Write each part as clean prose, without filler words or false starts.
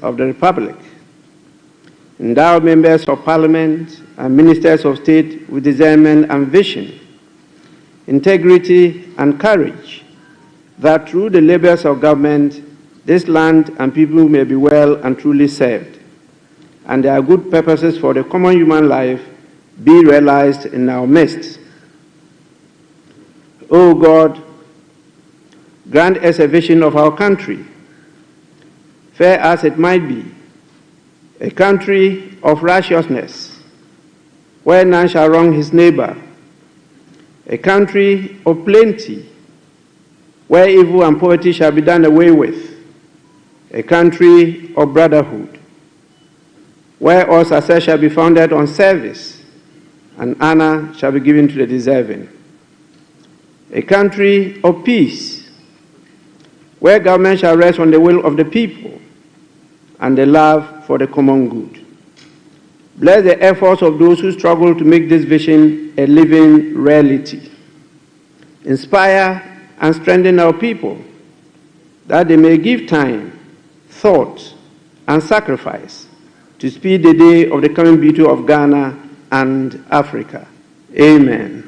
of the Republic. Endow members of Parliament and ministers of state with discernment and vision, integrity and courage, that through the labors of government, this land and people may be well and truly served, and their good purposes for the common human life be realized in our midst. O God, grant us a vision of our country, fair as it might be, a country of righteousness, where none shall wrong his neighbor, a country of plenty, where evil and poverty shall be done away with, a country of brotherhood, where all success shall be founded on service, and honor shall be given to the deserving, a country of peace, where government shall rest on the will of the people and the love for the common good. Bless the efforts of those who struggle to make this vision a living reality. Inspire and strengthen our people, that they may give time, thought, and sacrifice to speed the day of the coming beauty of Ghana and Africa. Amen.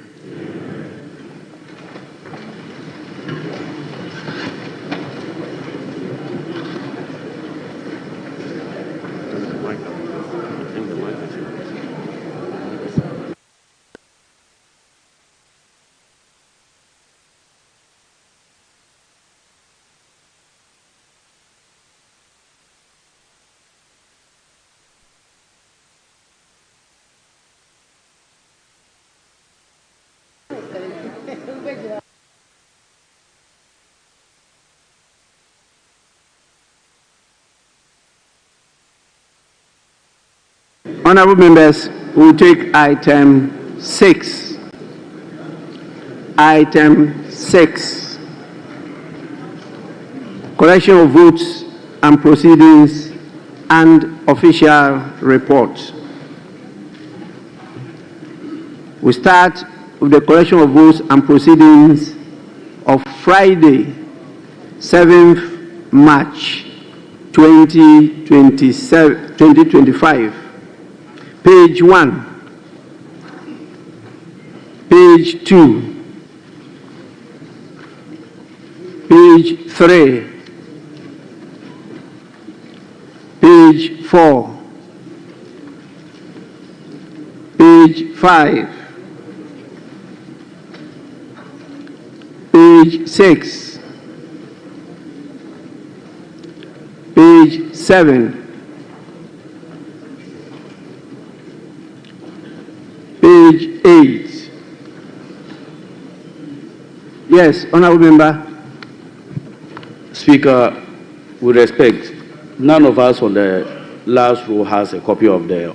Honorable members, we will take item 6. Item 6. Collection of votes and proceedings and official report. We start with the collection of votes and proceedings of Friday, 7th March 2025. Page 1, page 2, page 3, page 4, page 5, page 6, page 7, page 8. Yes, honorable member. Speaker, with respect, none of us on the last row has a copy of the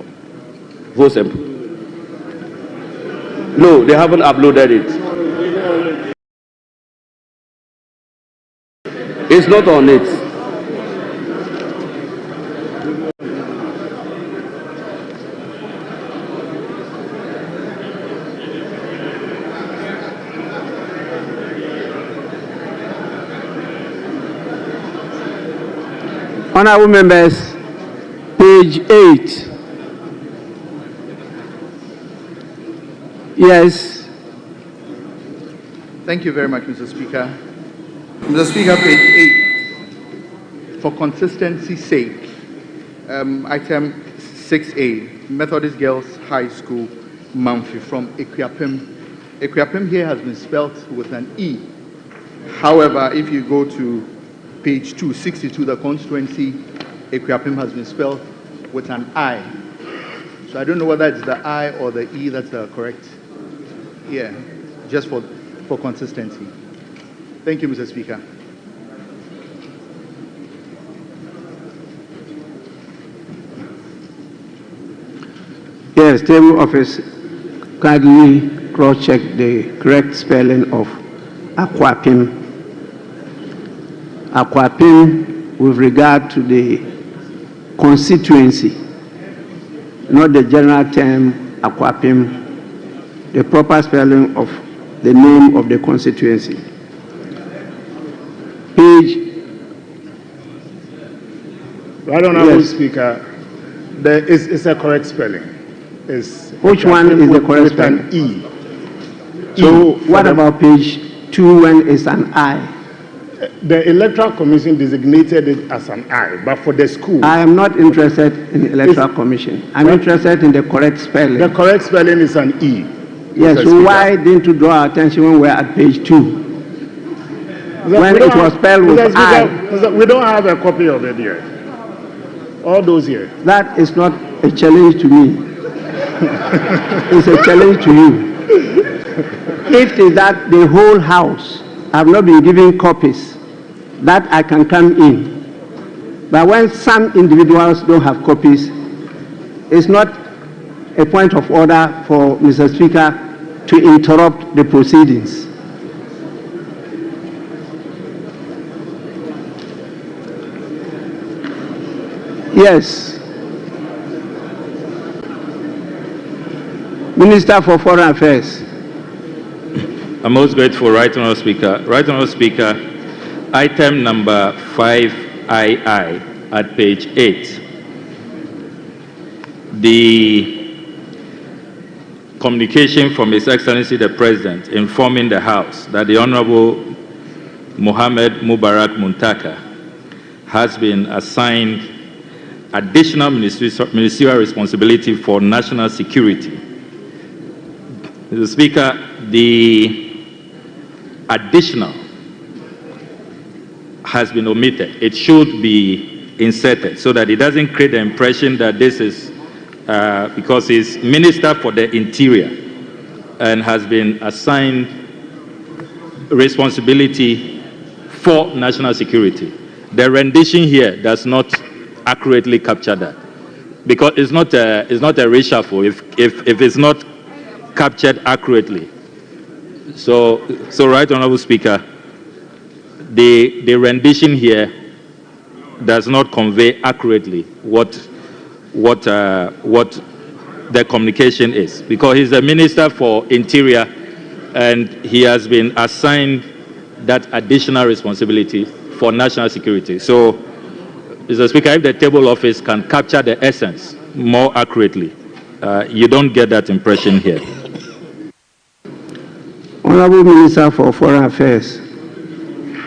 vote sample. No, they haven't uploaded it. It's not on it. Honorable members, page 8. Yes. Thank you very much, Mr. Speaker. Mr. Speaker, page 8. For consistency's sake, item 6A, Methodist Girls High School, Mamfi, from Equiapim. Equiapim here has been spelt with an E. However, if you go to page 262, the constituency, Equiapim has been spelled with an I. So I don't know whether it's the I or the E that's the correct. Yeah, just for consistency. Thank you, Mr. Speaker. Yes, table office kindly cross-check the correct spelling of Aquapim. Aquapim with regard to the constituency, not the general term Aquapim, the proper spelling of the name of the constituency. Right Honorable Yes. Speaker, it's a correct spelling. Which one is the correct with an spelling? E. So what about page 2 when it's an I? The Electoral Commission designated it as an I, but for the school, I am not interested in the Electoral Commission. I'm interested in the correct spelling. the correct spelling is an E. Yes, Mr. so Speaker. why didn't you draw our attention when we're at page 2? When We don't it was spelled with Mr. I. Speaker, we don't have a copy of it yet. All those here. That is not a challenge to me. It's a challenge to you. If it is that the whole house have not been given copies, that I can come in. But when some individuals don't have copies, it's not a point of order for Mr. Speaker to interrupt the proceedings. Yes. Minister for Foreign Affairs. I'm most grateful, Right Honourable Speaker. Right Honourable Speaker, item number 5II at page 8. The communication from His Excellency the President informing the House that the Honourable Mohammed Mubarak Muntaka has been assigned additional ministerial responsibility for national security. Mr. Speaker, the additional has been omitted. It should be inserted so that it doesn't create the impression that this is because he's Minister for the Interior and has been assigned responsibility for national security. The rendition here does not accurately capture that, because it's not a reshuffle if it's not captured accurately. So Right Honourable Speaker, the rendition here does not convey accurately what the communication is, because he's the Minister for Interior and he has been assigned that additional responsibility for national security. So, Mr. Speaker, if the table office can capture the essence more accurately, you don't get that impression here. Honorable Minister for Foreign Affairs,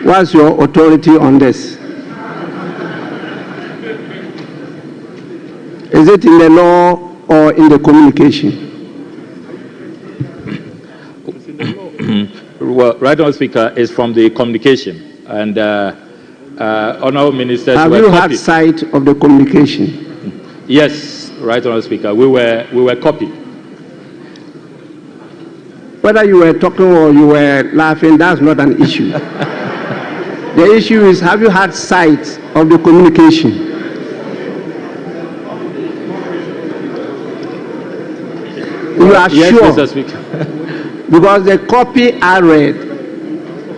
what's your authority on this? Is it in the law or in the communication? Well, Right Honourable Speaker, is from the communication, and Honourable Ministers Have were you had copied. sight of the communication? Yes, Right Honourable Speaker, we were copied. Whether you were talking or you were laughing, that's not an issue. The issue is, have you had sight of the communication? You are Yes, sure? Mr. Speaker. Because the copy I read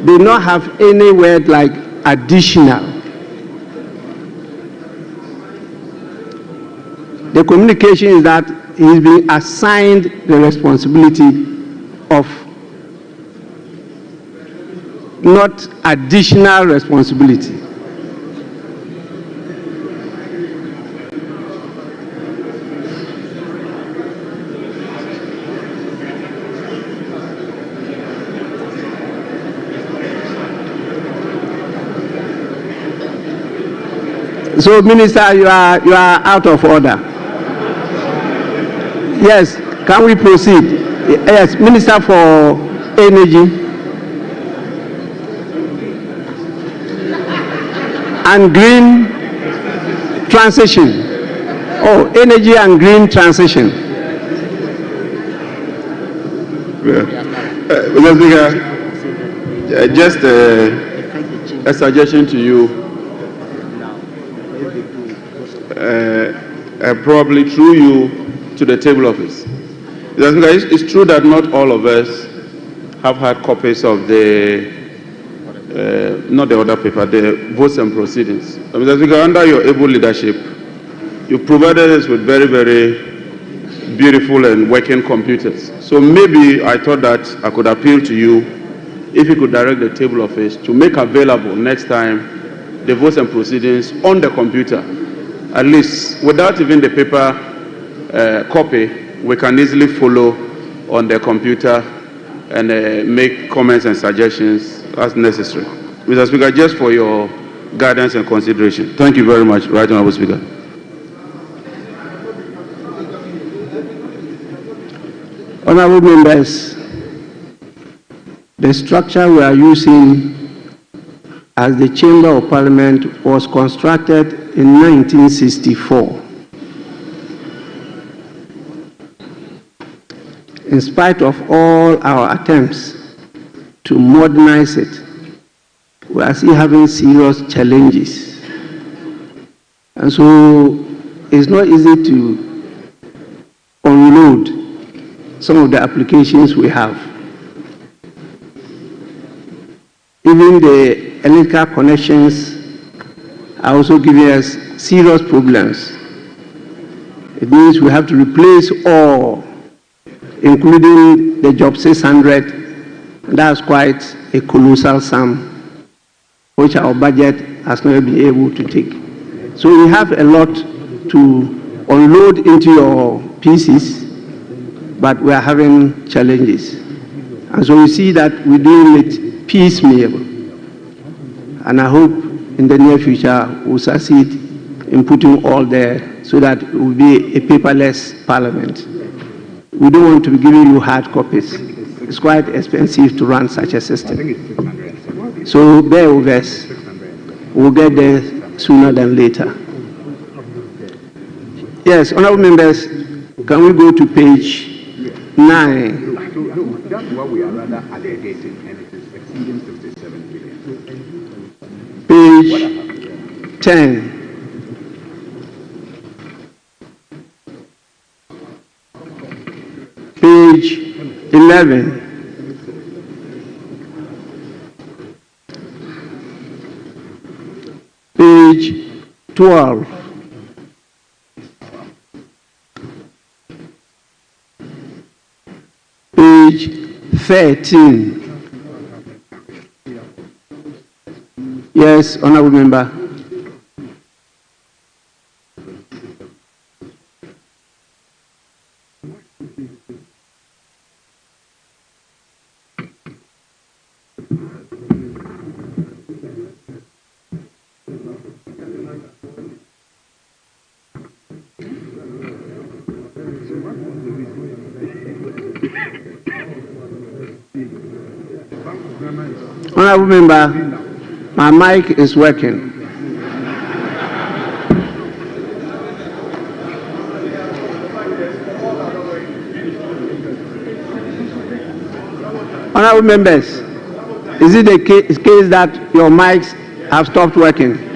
did not have any word like additional. The communication is that he's been assigned the responsibility of not additional responsibility. So, Minister, you are out of order. Yes, can we proceed? Yes, Minister for Energy and Green Transition. Oh, Energy and Green Transition. Mr. Speaker, just a suggestion to you. Probably through you to the table office. It's true that not all of us have had copies of the, not the order paper, the votes and proceedings. Mr. Speaker, under your able leadership, you provided us with very, very beautiful and working computers. So maybe I thought that I could appeal to you if you could direct the table office to make available next time the votes and proceedings on the computer, at least without even the paper copy, we can easily follow on the computer and make comments and suggestions as necessary. Mr. Speaker, just for your guidance and consideration. Thank you very much, Right Honourable Speaker. Honourable members, the structure we are using as the Chamber of Parliament was constructed in 1964. In spite of all our attempts to modernize it, we are still having serious challenges. And so it's not easy to unload some of the applications we have. Even the electrical connections are also giving us serious problems. It means we have to replace all, including the job 600, and that's quite a colossal sum, which our budget has not been able to take. So we have a lot to unload into your pieces, but we are having challenges. And so you see that we're doing it piecemeal. And I hope in the near future we'll succeed in putting all there so that it will be a paperless parliament. We don't want to be giving you hard copies. It's quite expensive to run such a system. So bear with us. We'll get there sooner than later. Yes, honourable members, can we go to page 9? That's what we are rather aggregating, and it is exceeding 57 billion. Page 10. Page 11. Page 12. Page 13. Yes, honourable member. Honourable member, my mic is working. Honourable members, is it the case that your mics have stopped working?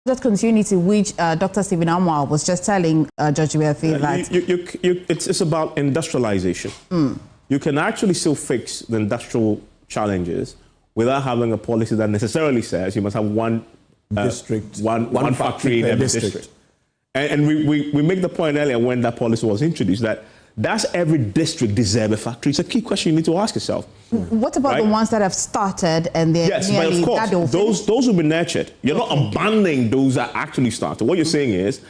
That continuity, which Dr. Stephen Amwal was just telling Judge Weafi that it's about industrialization. You can actually still fix the industrial challenges without having a policy that necessarily says you must have one district, one factory in every district. And we make the point earlier when that policy was introduced that does every district deserve a factory? It's a key question you need to ask yourself. What about the ones that have started and they're nearly but of course, those will be nurtured. You're not abandoning those that actually started. What you're saying is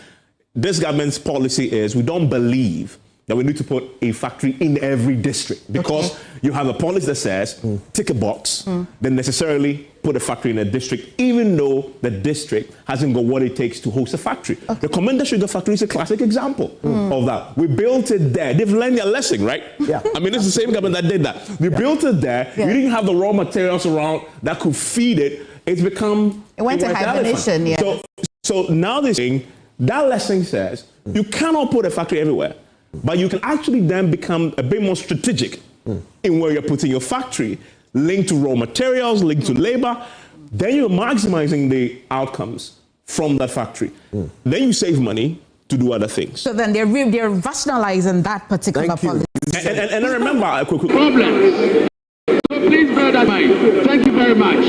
this government's policy is we don't believe that we need to put a factory in every district because you have a policy that says tick a box, then necessarily put a factory in a district, even though the district hasn't got what it takes to host a factory. The Commander Sugar Factory is a classic example of that. We built it there. They've learned their lesson, right? Yeah. I mean, it's the same government that did that. We built it there. You didn't have the raw materials around that could feed it. It's become... It went to hibernation, So now they're saying that lesson says you cannot put a factory everywhere. But you can actually then become a bit more strategic in where you're putting your factory, linked to raw materials, linked to labor. Then you're maximizing the outcomes from that factory. Then you save money to do other things. So then they're rationalizing that particular policy. And I remember a quick problem. So please bear that in mind. Thank you very much.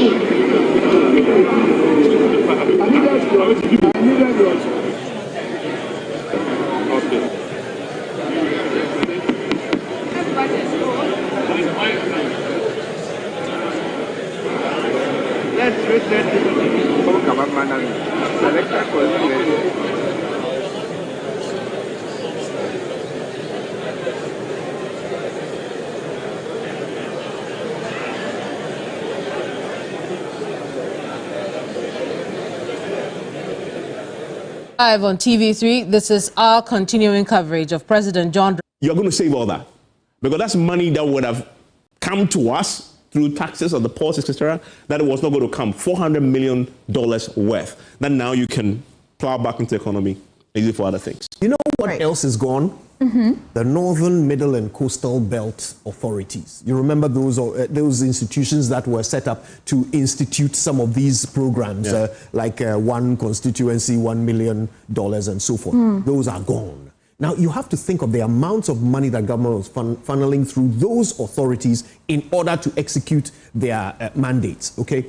Live on TV3, this is our continuing coverage of President John. You're going to save all that because that's money that would have come to us through taxes or the ports, etc., that it was not going to come. $400 million worth. That now you can plow back into the economy and use it for other things. You know what else is gone? The Northern, Middle and Coastal Belt Authorities. You remember those institutions that were set up to institute some of these programs, like one constituency, $1 million and so forth. Those are gone. Now, you have to think of the amounts of money that government was funneling through those authorities in order to execute their mandates, okay?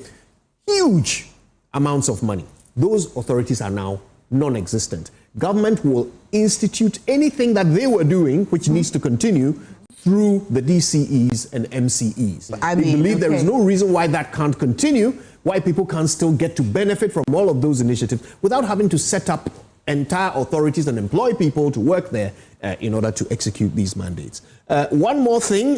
Huge amounts of money. Those authorities are now non-existent. Government will institute anything that they were doing, which needs to continue, through the DCEs and MCEs. They believe there is no reason why that can't continue, why people can't still get to benefit from all of those initiatives without having to set up entire authorities and employ people to work there in order to execute these mandates. One more thing,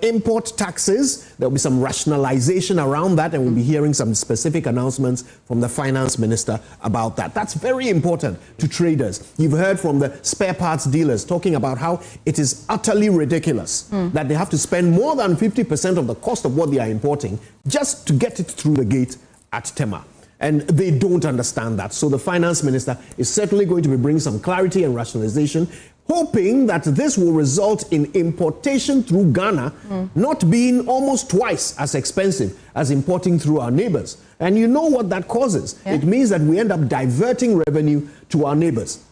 import taxes. There will be some rationalization around that, and we'll be hearing some specific announcements from the finance minister about that. That's very important to traders. You've heard from the spare parts dealers talking about how it is utterly ridiculous that they have to spend more than 50% of the cost of what they are importing just to get it through the gate at Tema. And they don't understand that. So the finance minister is certainly going to be bringing some clarity and rationalization, hoping that this will result in importation through Ghana not being almost twice as expensive as importing through our neighbors. And you know what that causes. It means that we end up diverting revenue to our neighbors.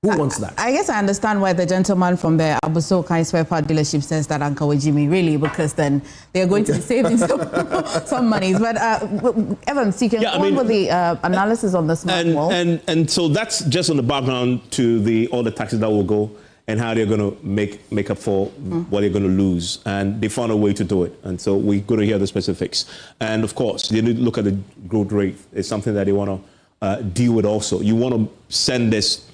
Who wants that? I guess I understand why the gentleman from the Abuso spare part dealership says that, Uncle Jimmy, really, because then they're going to be saving some monies. But Evans, you can go on with the analysis on the smart wall. And so that's just on the background to all the taxes that will go and how they're going to make up for what they're going to lose. And they found a way to do it. And so we're going to hear the specifics. And of course, you need to look at the growth rate. It's something that they want to deal with also. You want to send this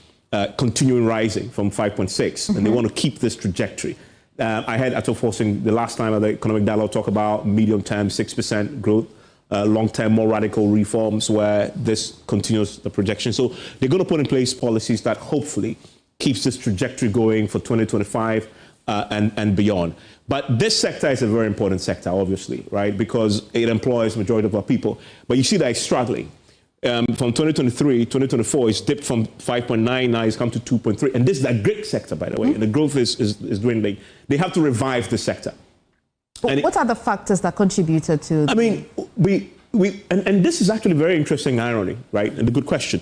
continuing rising from 5.6, and they want to keep this trajectory. I had Ato Forcing the last time at the Economic Dialogue talk about medium-term 6% growth, long-term more radical reforms where this continues the projection. So they're going to put in place policies that hopefully keeps this trajectory going for 2025 and beyond. But this sector is a very important sector, obviously, right? Because it employs the majority of our people. But you see that it's struggling. From 2023, 2024, it's dipped from 5.9, now it's come to 2.3. And this is a great sector, by the way, and the growth is dwindling. They have to revive the sector. What are the factors that contributed to... I mean, and this is actually very interesting irony, right? And a good question.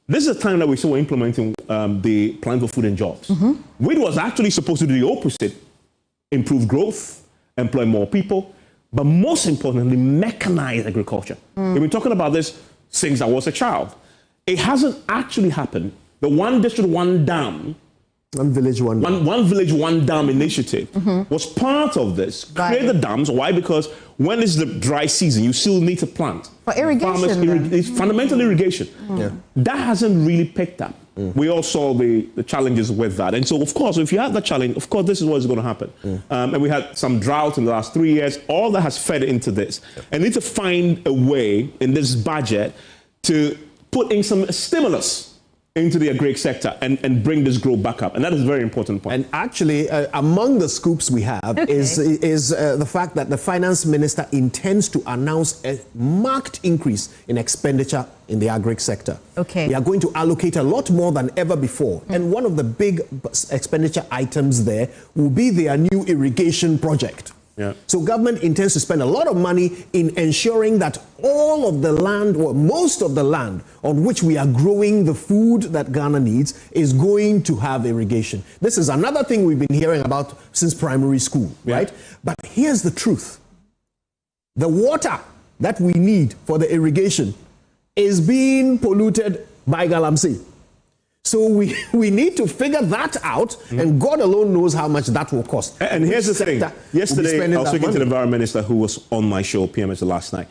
This is a time that we saw implementing the Plan for Food and Jobs, which was actually supposed to do the opposite: improve growth, employ more people, but most importantly, mechanize agriculture. We've been talking about this since I was a child. It hasn't actually happened. The one district, one dam, one village, one dam initiative was part of this. Create the dams. Why? Because when it's the dry season, you still need to plant. For irrigation. It's fundamental irrigation. That hasn't really picked up. We all saw the challenges with that. And so, of course, if you have that challenge, of course, this is what is going to happen. And we had some drought in the last 3 years. All that has fed into this. And need to find a way in this budget to put in some stimulus into the agri sector and bring this growth back up. And that is a very important point. And actually, among the scoops we have is the fact that the finance minister intends to announce a marked increase in expenditure in the agri sector. We are going to allocate a lot more than ever before. And one of the big expenditure items there will be their new irrigation project. So government intends to spend a lot of money in ensuring that all of the land, or most of the land on which we are growing the food that Ghana needs, is going to have irrigation. This is another thing we've been hearing about since primary school, right? But here's the truth. The water that we need for the irrigation is being polluted by Galamsey. So we need to figure that out, and God alone knows how much that will cost. And here's the thing. Yesterday, I was speaking to the environment minister who was on my show, PMS, last night.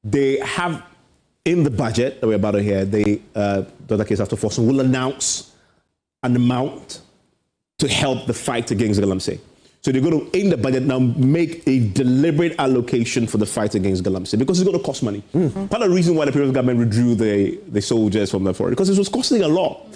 They have, in the budget that we're about to hear, Dr. Case After Forson will announce an amount to help the fight against Galamsey. So they're going to, in the budget now, make a deliberate allocation for the fight against Galamsey, because it's going to cost money. Part of the reason why the previous government withdrew the soldiers from the forest, because it was costing a lot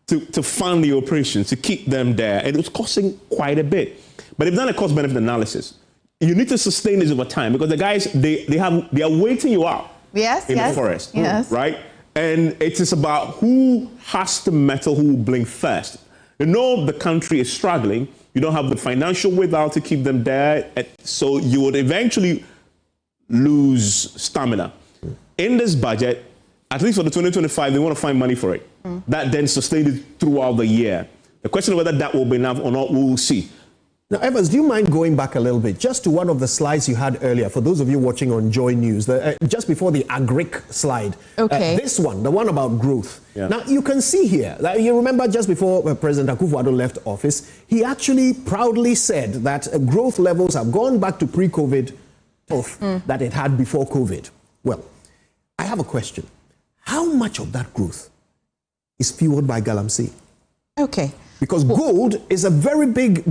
to fund the operations, to keep them there, and it was costing quite a bit. But they've done a cost-benefit analysis. You need to sustain this over time, because the guys, they are waiting you out in the forest, right? And it is about who has to meddle, who will blink first. You know the country is struggling. You don't have the financial wherewithal to keep them there, so you would eventually lose stamina. In this budget, at least for the 2025, they want to find money for it. That then sustained it throughout the year. The question of whether that will be enough or not, we will see. Now, Evans, do you mind going back a little bit, just to one of the slides you had earlier, for those of you watching on Joy News, just before the agric slide, this one, the one about growth. Now, you can see here, you remember just before President Akufo-Addo left office, he actually proudly said that growth levels have gone back to pre-COVID growth that it had before COVID. Well, I have a question. How much of that growth is fueled by Galamsey? Because gold is a very big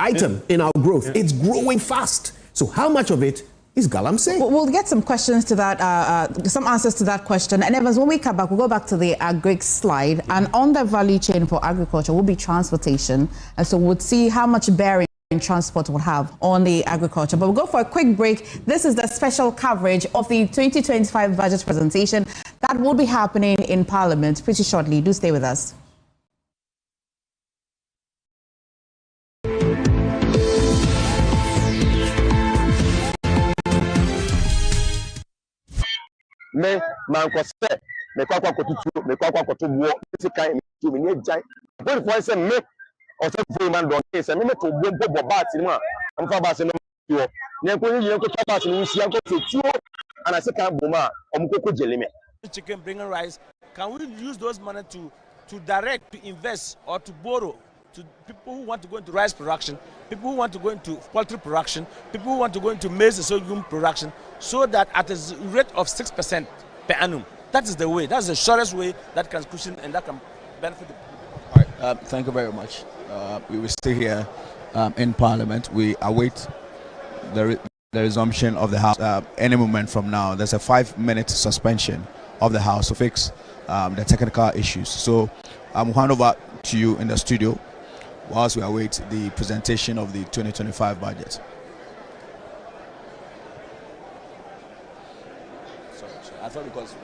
item in our growth. It's growing fast. So how much of it is Galamsey? We'll get some questions to that, some answers to that question. And Evans, when we come back, we'll go back to the agric slide. And on the value chain for agriculture will be transportation. And so we'll see how much bearing transport will have on the agriculture. But we'll go for a quick break. This is the special coverage of the 2025 budget presentation that will be happening in Parliament pretty shortly. Do stay with us. Me mankose me kwakwa kotutu me kwakwa kotobuo tikan me ni ejai before for say me o say for man don say me to bo bat ni ma am fa ba say no yo ne ko yi ko to bat ni usia ko fetuo and say kan boma omukoko jeleme chicken bringing rice. Can we use those money to direct, to invest, or to borrow to people who want to go into rice production, people who want to go into poultry production, people who want to go into maize and sorghum production, so that at a rate of 6% per annum. That is the way. That's the surest way that can cushion and that can benefit the people. All right. Thank you very much. We will stay here in Parliament. We await the resumption of the House any moment from now. There's a 5-minute suspension of the House to fix the technical issues. So I'm hand over to you in the studio whilst we await the presentation of the 2025 budget. Sorry, I thought because